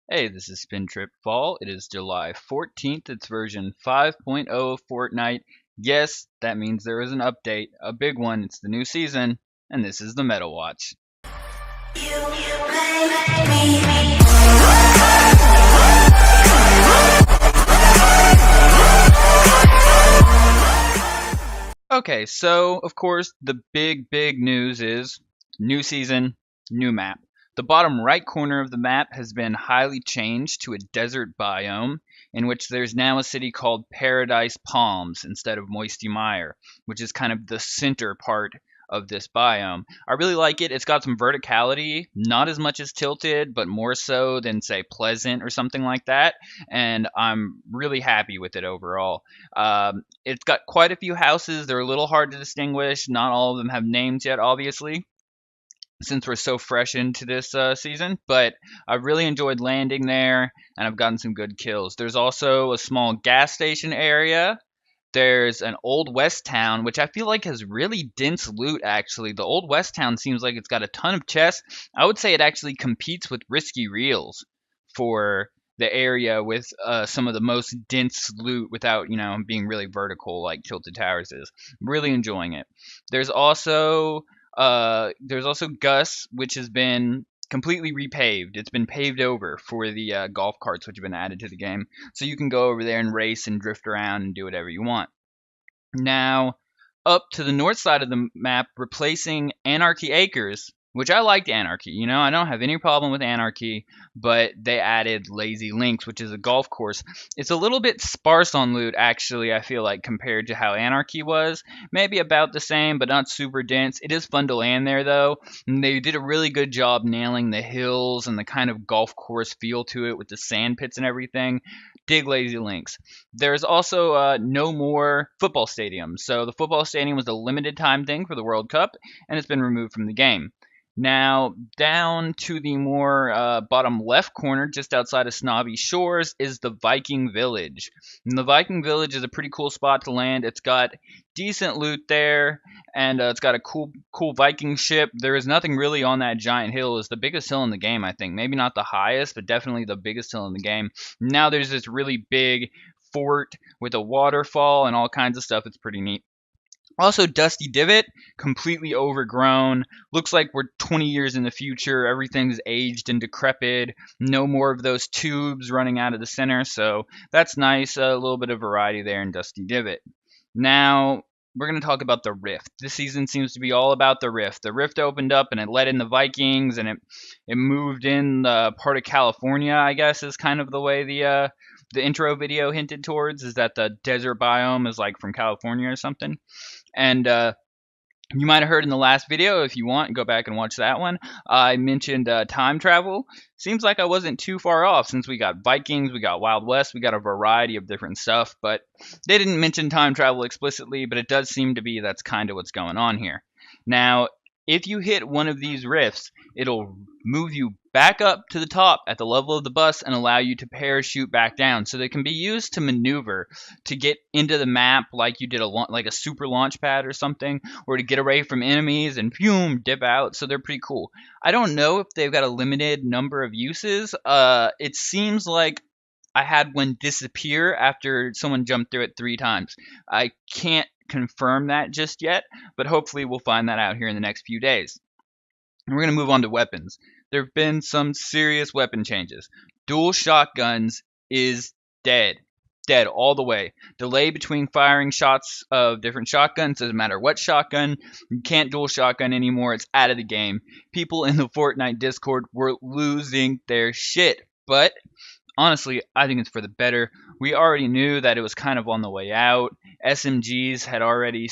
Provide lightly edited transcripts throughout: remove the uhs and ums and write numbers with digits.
Hey, this is SpinTripFall. It is July 14th. It's version 5.0 of Fortnite. Yes, that means there is an update, a big one. It's the new season, and this is the Meta Watch. Okay, so of course, the big news is new season, new map. The bottom right corner of the map has been highly changed to a desert biome, in which there's now a city called Paradise Palms instead of Moisty Mire, which is kind of the center part of this biome. I really like it. It's got some verticality, not as much as Tilted, but more so than, say, Pleasant or something like that, and I'm really happy with it overall. It's got quite a few houses. They're a little hard to distinguish. Not all of them have names yet, obviously, since we're so fresh into this season. But I've really enjoyed landing there, and I've gotten some good kills. There's also a small gas station area. There's an Old West Town, which I feel like has really dense loot, actually. The Old West Town seems like it's got a ton of chests. I would say it actually competes with Risky Reels for the area with some of the most dense loot without, being really vertical like Tilted Towers is. Really enjoying it. There's also Gus, which has been completely repaved. It's been paved over for the golf carts, which have been added to the game. So you can go over there and race and drift around and do whatever you want. Now, up to the north side of the map, replacing Anarchy Acres, which I liked Anarchy. I don't have any problem with Anarchy, but they added Lazy Links, which is a golf course. It's a little bit sparse on loot, actually, I feel like, compared to how Anarchy was. Maybe about the same, but not super dense. It is fun to land there, though. And they did a really good job nailing the hills and the kind of golf course feel to it with the sand pits and everything. Dig Lazy Links. There's also no more football stadiums. So the football stadium was a limited time thing for the World Cup, and it's been removed from the game. Now, down to the more bottom left corner, just outside of Snobby Shores, is the Viking Village. And the Viking Village is a pretty cool spot to land. It's got decent loot there, and it's got a cool Viking ship. There is nothing really on that giant hill. It's the biggest hill in the game, I think. Maybe not the highest, but definitely the biggest hill in the game. Now there's this really big fort with a waterfall and all kinds of stuff. It's pretty neat. Also, Dusty Divot, completely overgrown. Looks like we're 20 years in the future. Everything's aged and decrepit. No more of those tubes running out of the center. So that's nice. A little bit of variety there in Dusty Divot. Now, we're going to talk about the Rift. This season seems to be all about the Rift. The Rift opened up and it let in the Vikings, and it moved in part of California, I guess, is kind of the way the intro video hinted towards, is that the desert biome is like from California or something. And you might have heard in the last video, if you want, go back and watch that one. I mentioned time travel. Seems like I wasn't too far off, since we got Vikings, we got Wild West, we got a variety of different stuff. But they didn't mention time travel explicitly, but it does seem to be that's kind of what's going on here. Now, if you hit one of these rifts, it'll move you back up to the top at the level of the bus and allow you to parachute back down. So they can be used to maneuver to get into the map like you did like a super launch pad or something, or to get away from enemies and dip out. So they're pretty cool. I don't know if they've got a limited number of uses. It seems like I had one disappear after someone jumped through it 3 times. I can't confirm that just yet, but hopefully we'll find that out here in the next few days. And we're going to move on to weapons. There have been some serious weapon changes. Dual shotguns is dead. Dead all the way. Delay between firing shots of different shotguns, doesn't matter what shotgun. You can't dual shotgun anymore. It's out of the game. People in the Fortnite Discord were losing their shit. But honestly, I think it's for the better. We already knew that it was kind of on the way out. SMGs had already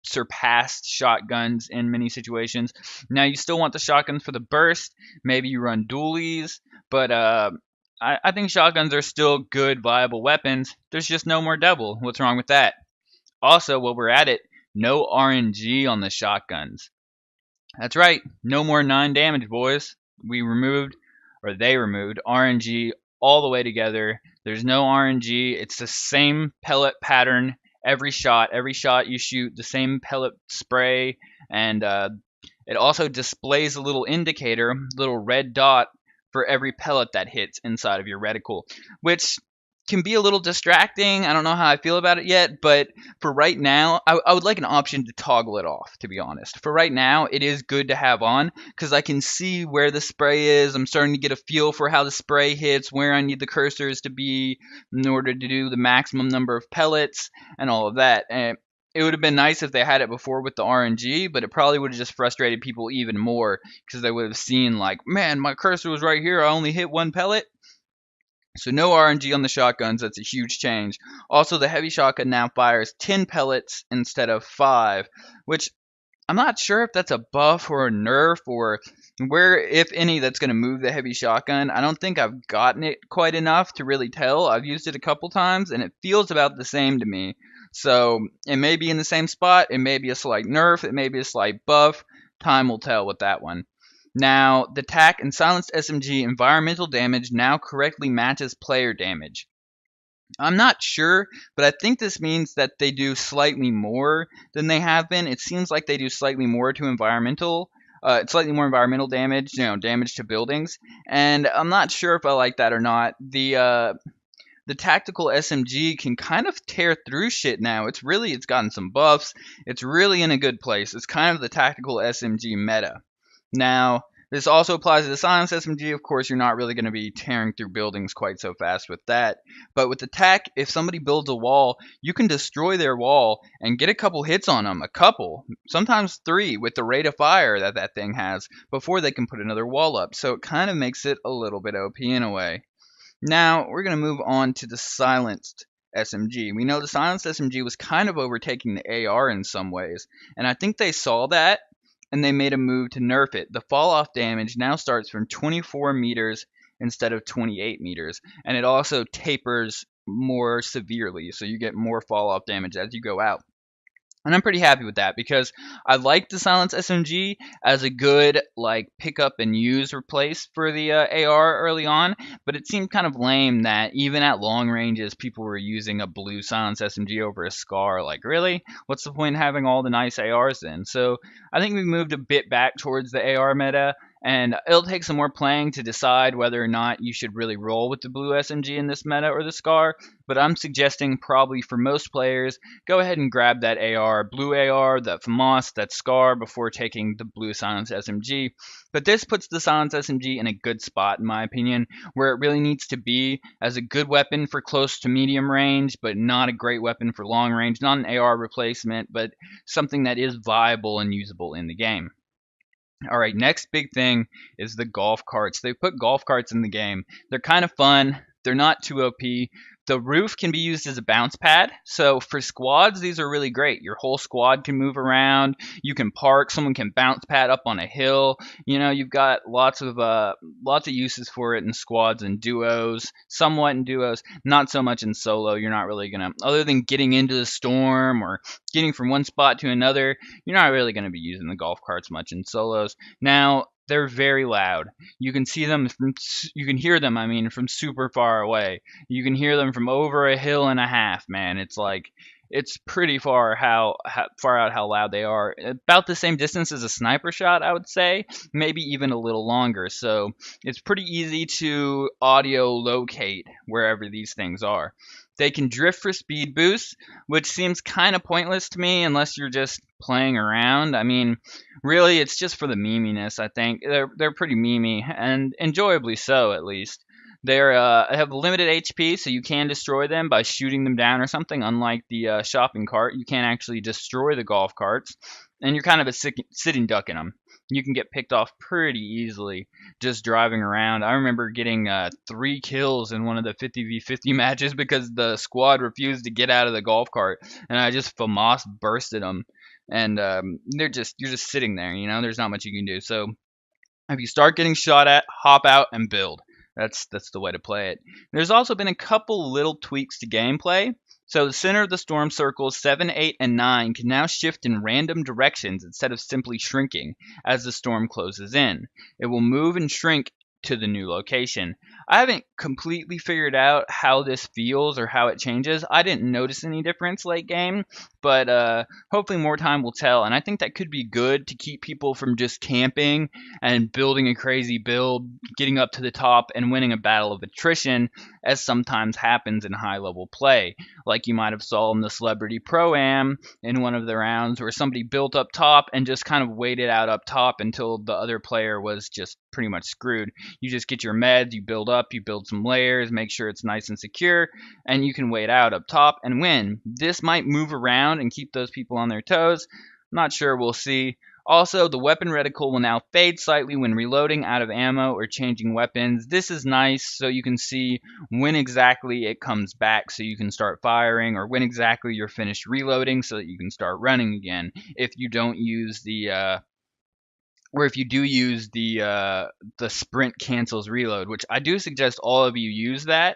surpassed shotguns in many situations. Now you still want the shotguns for the burst. Maybe you run dualies, but I think shotguns are still good, viable weapons. There's just no more double. What's wrong with that? Also, while we're at it, no RNG on the shotguns. That's right, no more 9 damage, boys. They removed RNG all the way together. There's no RNG. It's the same pellet pattern every shot you shoot, the same pellet spray, and it also displays a little indicator, little red dot for every pellet that hits inside of your reticle, which can be a little distracting. I don't know how I feel about it yet, but for right now, I would like an option to toggle it off, to be honest. For right now, it is good to have on because I can see where the spray is. I'm starting to get a feel for how the spray hits, where I need the cursors to be in order to do the maximum number of pellets and all of that. And it would have been nice if they had it before with the RNG, but it probably would have just frustrated people even more because they would have seen like, man, my cursor was right here. I only hit one pellet. So no RNG on the shotguns. That's a huge change. Also, the heavy shotgun now fires 10 pellets instead of 5, which I'm not sure if that's a buff or a nerf or where, if any, that's going to move the heavy shotgun. I don't think I've gotten it quite enough to really tell. I've used it a couple times, and it feels about the same to me. So it may be in the same spot. It may be a slight nerf. It may be a slight buff. Time will tell with that one. Now, the TAC and silenced SMG environmental damage now correctly matches player damage. I'm not sure, but I think this means that they do slightly more than they have been. It seems like they do slightly more to slightly more environmental damage, damage to buildings. And I'm not sure if I like that or not. The tactical SMG can kind of tear through shit now. It's gotten some buffs. It's really in a good place. It's kind of the tactical SMG meta. Now, this also applies to the silenced SMG. Of course, you're not really going to be tearing through buildings quite so fast with that. But with the TAC, if somebody builds a wall, you can destroy their wall and get a couple hits on them. A couple, sometimes 3 with the rate of fire that thing has before they can put another wall up. So it kind of makes it a little bit OP in a way. Now, we're going to move on to the silenced SMG. We know the silenced SMG was kind of overtaking the AR in some ways. And I think they saw that, and they made a move to nerf it. The fall off damage now starts from 24 meters instead of 28 meters, and it also tapers more severely, so you get more fall off damage as you go out. And I'm pretty happy with that because I like the silenced SMG as a good pick up and use replace for the AR early on, but it seemed kind of lame that even at long ranges people were using a blue silenced SMG over a SCAR. Like, really? What's the point in having all the nice ARs then? So I think we moved a bit back towards the AR meta, and it'll take some more playing to decide whether or not you should really roll with the blue SMG in this meta or the SCAR, but I'm suggesting probably for most players, go ahead and grab that AR, blue AR, that FAMAS, that SCAR before taking the blue silenced SMG. But this puts the silenced SMG in a good spot, in my opinion, where it really needs to be as a good weapon for close to medium range, but not a great weapon for long range, not an AR replacement, but something that is viable and usable in the game. All right, next big thing is the golf carts. They put golf carts in the game. They're kind of fun. They're not too OP. The roof can be used as a bounce pad. So for squads, these are really great. Your whole squad can move around. You can park. Someone can bounce pad up on a hill. You've got lots of uses for it in squads and duos. Somewhat in duos, not so much in solo. You're not really gonna, other than getting into the storm or getting from one spot to another, you're not really gonna be using the golf carts much in solos. Now, they're very loud. You can see them you can hear them, from super far away. You can hear them from over a hill and a half, man. It's pretty far far out how loud they are. About the same distance as a sniper shot, I would say, maybe even a little longer. So it's pretty easy to audio locate wherever these things are. They can drift for speed boosts, which seems kind of pointless to me unless you're just playing around. Really, it's just for the meminess, I think. They're pretty memey, and enjoyably so, at least. They have limited HP, so you can destroy them by shooting them down or something, unlike the shopping cart. You can't actually destroy the golf carts, and you're kind of a sitting duck in them. You can get picked off pretty easily just driving around. I remember getting 3 kills in one of the 50v50 matches because the squad refused to get out of the golf cart, and I just FAMAS bursted them. And you're just sitting there, there's not much you can do. So if you start getting shot at, hop out and build. That's the way to play it. There's also been a couple little tweaks to gameplay. So the center of the storm circles 7, 8, and 9 can now shift in random directions instead of simply shrinking as the storm closes in. It will move and shrink to the new location. I haven't completely figured out how this feels or how it changes. I didn't notice any difference late game, but hopefully more time will tell. And I think that could be good to keep people from just camping and building a crazy build, getting up to the top, and winning a battle of attrition, as sometimes happens in high level play. Like you might have saw in the Celebrity Pro-Am in one of the rounds where somebody built up top and just kind of waited out up top until the other player was just pretty much screwed. You just get your meds, you build up, you build some layers, make sure it's nice and secure, and you can wait out up top and win. This might move around and keep those people on their toes. Not sure, we'll see. Also, the weapon reticle will now fade slightly when reloading out of ammo or changing weapons. This is nice so you can see when exactly it comes back so you can start firing, or when exactly you're finished reloading so that you can start running again if you don't use or if you do use the sprint cancels reload, which I do suggest all of you use that,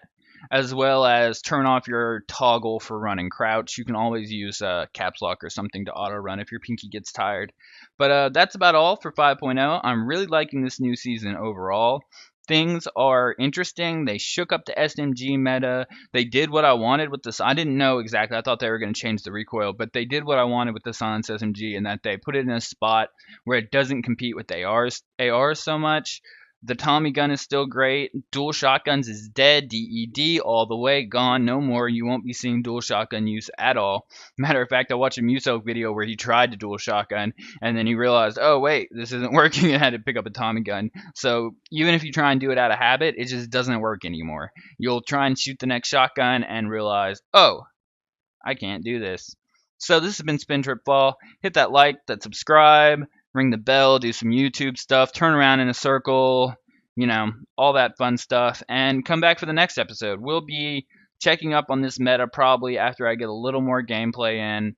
as well as turn off your toggle for running crouch. You can always use caps lock or something to auto run if your pinky gets tired. But that's about all for 5.0. I'm really liking this new season overall. Things are interesting. They shook up the SMG meta. They did what I wanted with this. I didn't know exactly. I thought they were going to change the recoil, but they did what I wanted with the Silence SMG, in that they put it in a spot where it doesn't compete with ARs so much. The Tommy gun is still great. Dual shotguns is dead. DED all the way, gone, no more. You won't be seeing dual shotgun use at all. Matter of fact, I watched a Muso video where he tried to dual shotgun and then he realized, oh wait, this isn't working, and had to pick up a Tommy gun. So even if you try and do it out of habit, it just doesn't work anymore. You'll try and shoot the next shotgun and realize, oh, I can't do this. So this has been SpinTripFall. Hit that like, that subscribe, ring the bell, do some YouTube stuff, turn around in a circle, all that fun stuff, and come back for the next episode. We'll be checking up on this meta probably after I get a little more gameplay in.